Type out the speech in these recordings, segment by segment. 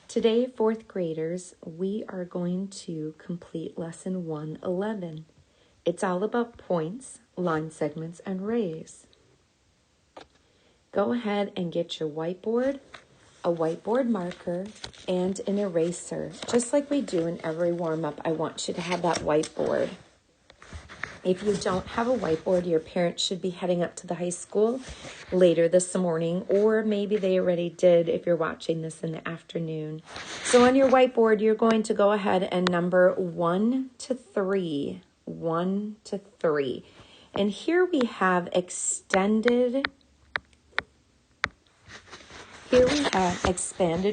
Today, fourth graders, we are going to complete lesson 111. It's all about points, line segments, and rays. Go ahead and get your whiteboard, a whiteboard marker, and an eraser. Just like we do in every warm-up, I want you to have that whiteboard. If you don't have a whiteboard, your parents should be heading up to the high school later this morning, or maybe they already did if you're watching this in the afternoon. So on your whiteboard, you're going to go ahead and number 1 to 3. 1 to 3. And here we have expanded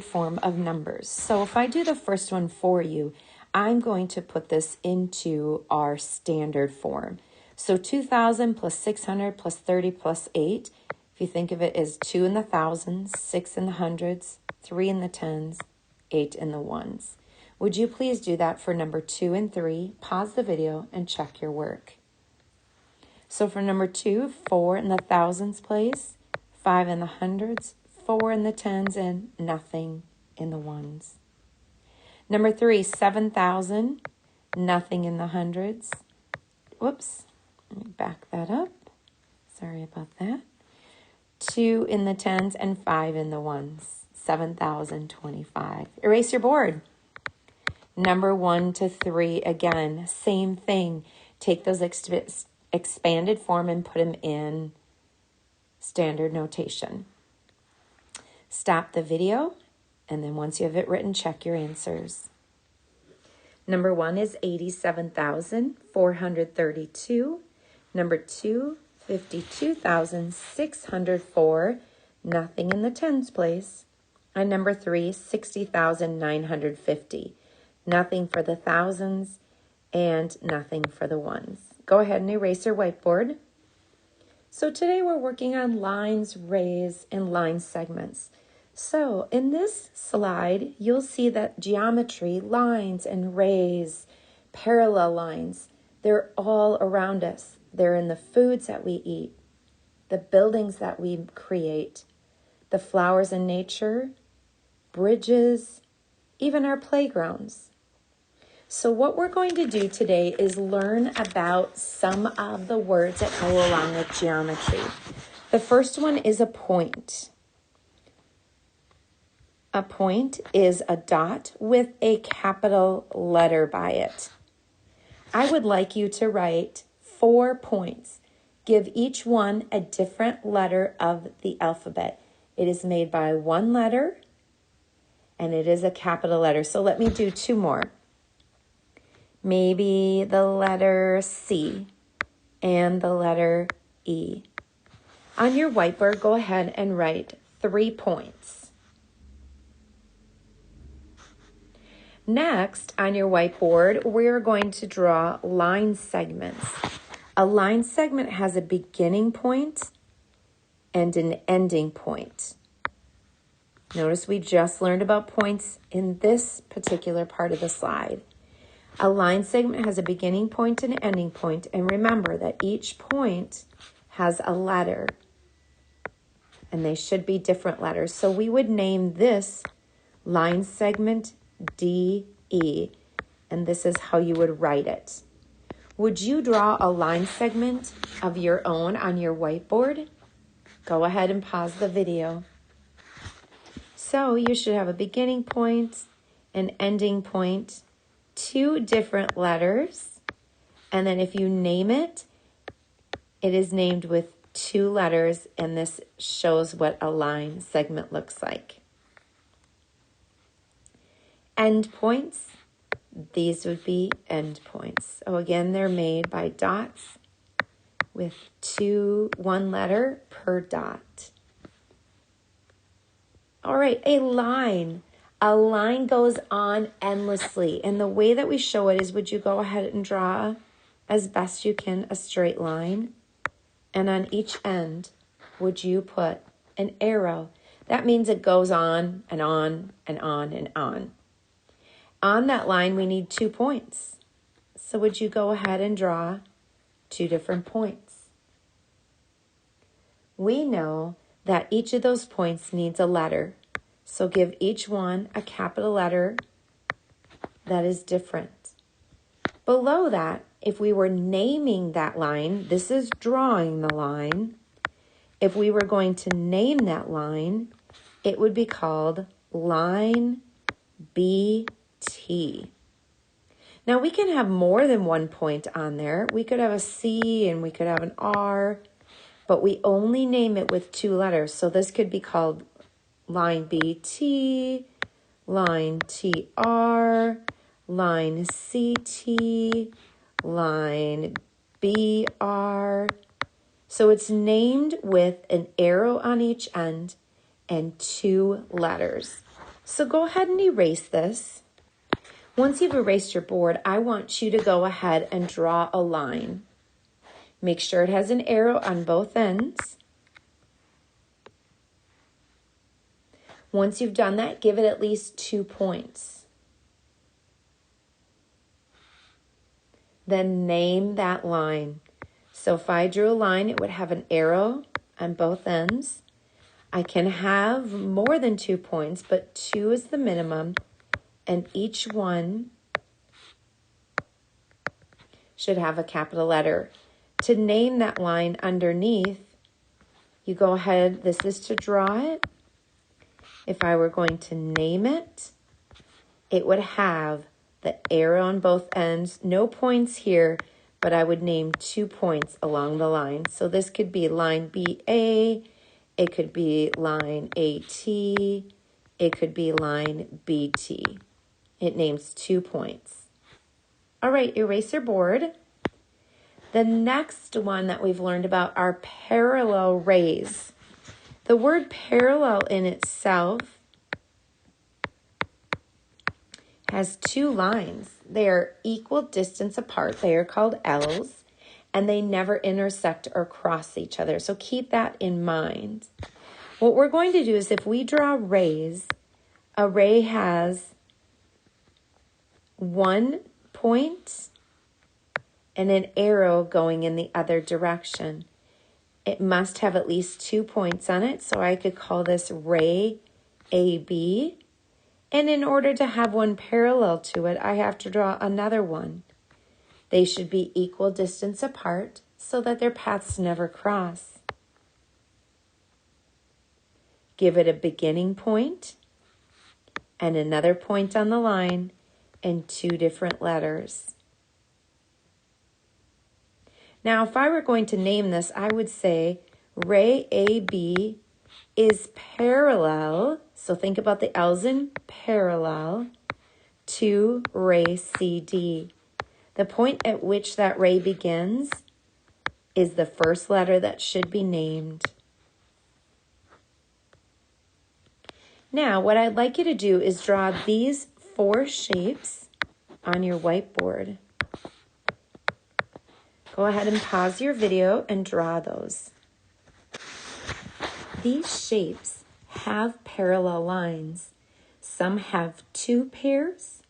form of numbers. So if I do the first one for you, I'm going to put this into our standard form. So 2,000 plus 600 plus 30 plus 8. If you think of it as 2 in the thousands, 6 in the hundreds, 3 in the tens, 8 in the ones. Would you please do that for number 2 and 3? Pause the video and check your work. So for number 2, 4 in the thousands place, 5 in the hundreds, 4 in the tens, and nothing in the ones. Number 3, 7,000, nothing in the hundreds. Whoops, let me back that up. Sorry about that. 2 in the tens and 5 in the ones. 7,025. Erase your board. Number 1 to 3, again, same thing. Take those expanded form and put them in standard notation. Stop the video. And then once you have it written, check your answers. Number 1 is 87,432. Number 2, 52,604. Nothing in the tens place. And number 3, 60,950. Nothing for the thousands and nothing for the ones. Go ahead and erase your whiteboard. So today we're working on lines, rays, and line segments. So in this slide, you'll see that geometry, lines and rays, parallel lines, they're all around us. They're in the foods that we eat, the buildings that we create, the flowers in nature, bridges, even our playgrounds. So what we're going to do today is learn about some of the words that go along with geometry. The first one is a point. A point is a dot with a capital letter by it. I would like you to write 4 points. Give each one a different letter of the alphabet. It is made by one letter, and it is a capital letter. So let me do 2 more. Maybe the letter C and the letter E. On your whiteboard, go ahead and write 3 points. Next, on your whiteboard, we're going to draw line segments. A line segment has a beginning point and an ending point. Notice we just learned about points in this particular part of the slide. A line segment has a beginning point and an ending point, and remember that each point has a letter, and they should be different letters. So we would name this line segment DE, and this is how you would write it. Would you draw a line segment of your own on your whiteboard? Go ahead and pause the video. So you should have a beginning point, an ending point, 2 different letters, and then if you name it, it is named with 2 letters, and this shows what a line segment looks like. End points, these would be end points. So again, they're made by dots with 1 letter per dot. All right, a line. A line goes on endlessly. And the way that we show it is, would you go ahead and draw as best you can a straight line? And on each end, would you put an arrow? That means it goes on and on and on and on. On that line, we need 2 points. So would you go ahead and draw 2 different points? We know that each of those points needs a letter. So give each one a capital letter that is different. Below that, if we were naming that line, this is drawing the line. If we were going to name that line, it would be called line BT. Now we can have more than one point on there. We could have a C and we could have an R, but we only name it with 2 letters. So this could be called line BT, line TR, line CT, line BR. So it's named with an arrow on each end and 2 letters. So go ahead and erase this. Once you've erased your board, I want you to go ahead and draw a line. Make sure it has an arrow on both ends. Once you've done that, give it at least 2 points. Then name that line. So if I drew a line, it would have an arrow on both ends. I can have more than 2 points, but 2 is the minimum, and each one should have a capital letter. To name that line underneath, you go ahead, this is to draw it. If I were going to name it, it would have the arrow on both ends. No points here, but I would name 2 points along the line. So this could be line BA, it could be line AT, it could be line BT. It names 2 points. All right, eraser board. The next one that we've learned about are parallel rays. The word parallel in itself has 2 lines. They are equal distance apart. They are called L's, and they never intersect or cross each other. So keep that in mind. What we're going to do is if we draw rays, a ray has 1 point and an arrow going in the other direction. It must have at least 2 points on it, so I could call this ray AB. And in order to have one parallel to it, I have to draw another one. They should be equal distance apart so that their paths never cross. Give it a beginning point and another point on the line and 2 different letters. Now, if I were going to name this, I would say ray AB is parallel, so think about the L's in parallel, to ray CD. The point at which that ray begins is the first letter that should be named. Now, what I'd like you to do is draw these 4 shapes on your whiteboard. Go ahead and pause your video and draw those. These shapes have parallel lines. Some have 2 pairs,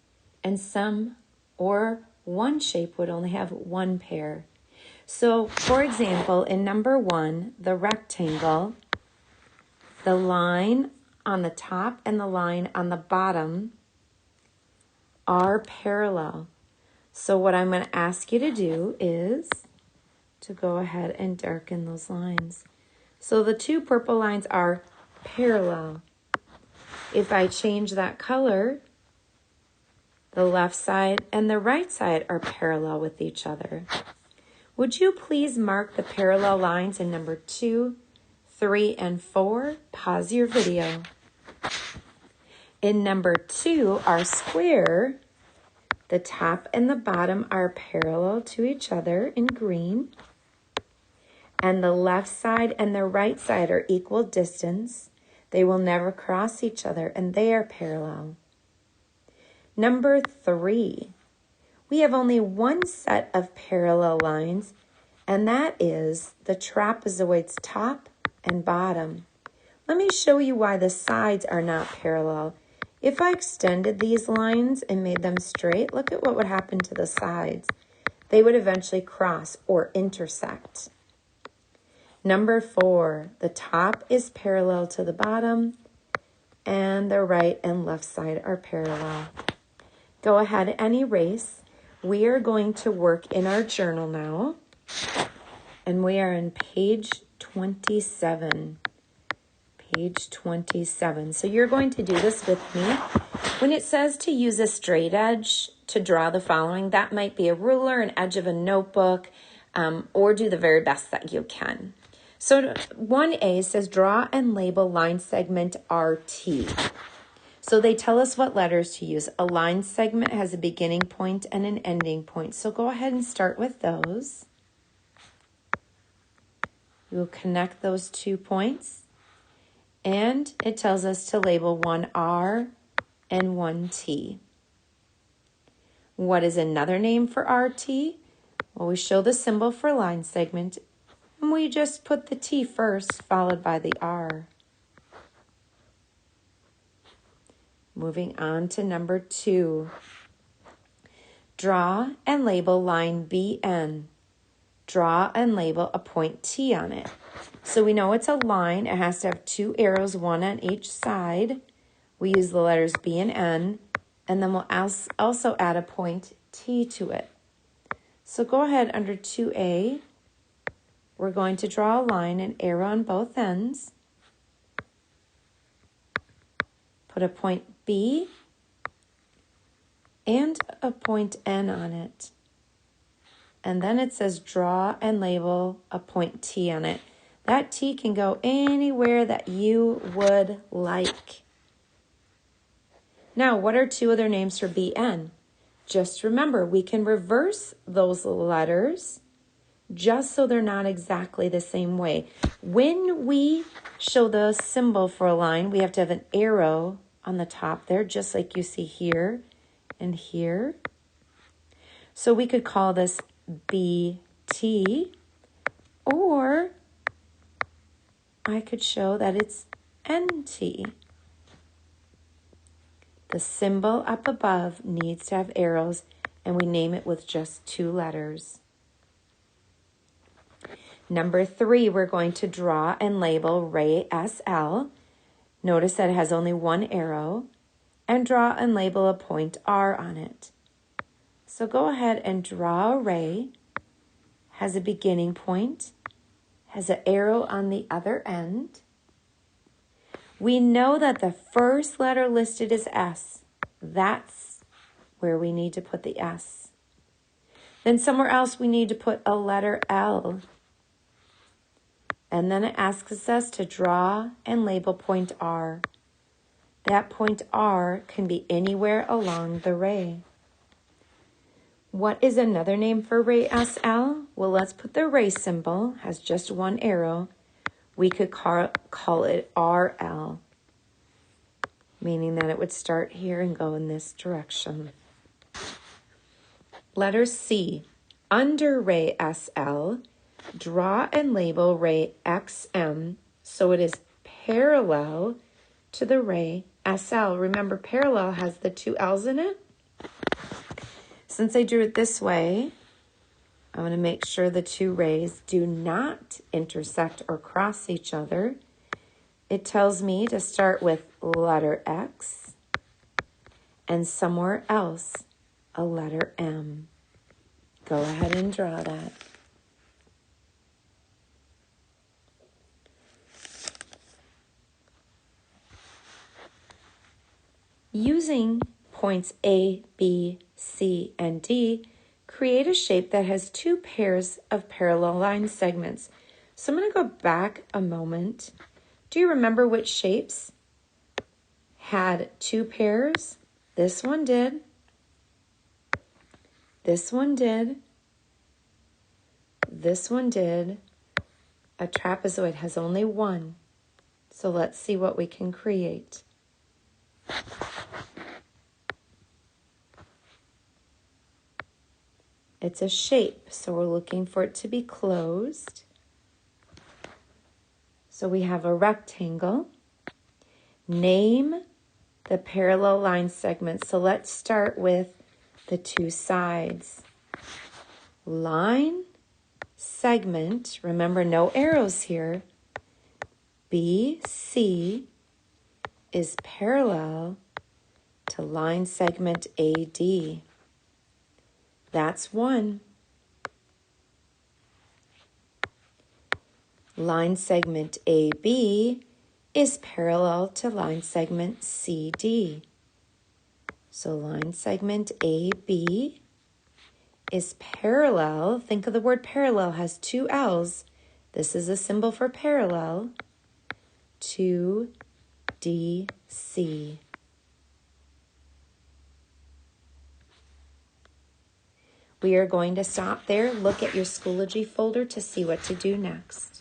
and some, or one shape would only have 1 pair. So, for example, in number 1, the rectangle, the line on the top and the line on the bottom are parallel. So what I'm going to ask you to do is to go ahead and darken those lines. So the 2 purple lines are parallel. If I change that color, the left side and the right side are parallel with each other. Would you please mark the parallel lines in number 2, 3, and 4? Pause your video. In number 2, our square, the top and the bottom are parallel to each other in green. And the left side and the right side are equal distance. They will never cross each other, and they are parallel. Number 3, we have only 1 set of parallel lines, and that is the trapezoid's top and bottom. Let me show you why the sides are not parallel. If I extended these lines and made them straight, look at what would happen to the sides. They would eventually cross or intersect. Number 4, the top is parallel to the bottom, and the right and left side are parallel. Go ahead and erase. We are going to work in our journal now, and we are on page 27. Page 27. So you're going to do this with me. When it says to use a straight edge to draw the following, that might be a ruler, an edge of a notebook, or do the very best that you can. So 1A says draw and label line segment RT. So they tell us what letters to use. A line segment has a beginning point and an ending point. So go ahead and start with those. We'll connect those 2 points. And it tells us to label one R and one T. What is another name for RT? Well, we show the symbol for line segment, and we just put the T first, followed by the R. Moving on to number 2. Draw and label line BN. Draw and label a point T on it. So we know it's a line. It has to have 2 arrows, one on each side. We use the letters B and N, and then we'll also add a point T to it. So go ahead under 2A. We're going to draw a line, an arrow on both ends. Put a point B and a point N on it. And then it says draw and label a point T on it. That T can go anywhere that you would like. Now, what are 2 other names for BN? Just remember, we can reverse those letters just so they're not exactly the same way. When we show the symbol for a line, we have to have an arrow on the top there, just like you see here and here. So we could call this BT, or I could show that it's NT. The symbol up above needs to have arrows, and we name it with just 2 letters. Number 3, we're going to draw and label ray SL. Notice that it has only 1 arrow, and draw and label a point R on it. So go ahead and draw a ray, has a beginning point, has an arrow on the other end. We know that the first letter listed is S. That's where we need to put the S. Then somewhere else we need to put a letter L. And then it asks us to draw and label point R. That point R can be anywhere along the ray. What is another name for ray SL? Well, let's put the ray symbol, has just 1 arrow. We could call it RL, meaning that it would start here and go in this direction. Letter C, under ray SL, draw and label ray XM so it is parallel to the ray SL. Remember, parallel has the 2 L's in it. Since I drew it this way, I want to make sure the 2 rays do not intersect or cross each other. It tells me to start with letter X and somewhere else a letter M. Go ahead and draw that. Using points A, B, C, and D, create a shape that has 2 pairs of parallel line segments. So I'm going to go back a moment. Do you remember which shapes had 2 pairs? This one did. This one did. This one did. A trapezoid has only 1. So let's see what we can create. It's a shape, so we're looking for it to be closed. So we have a rectangle. Name the parallel line segments. So let's start with the 2 sides. Line, segment, remember no arrows here. BC is parallel to line segment AD. That's one. Line segment AB is parallel to line segment CD. So line segment AB is parallel. Think of the word parallel has two L's. This is a symbol for parallel to DC. We are going to stop there. Look at your Schoology folder to see what to do next.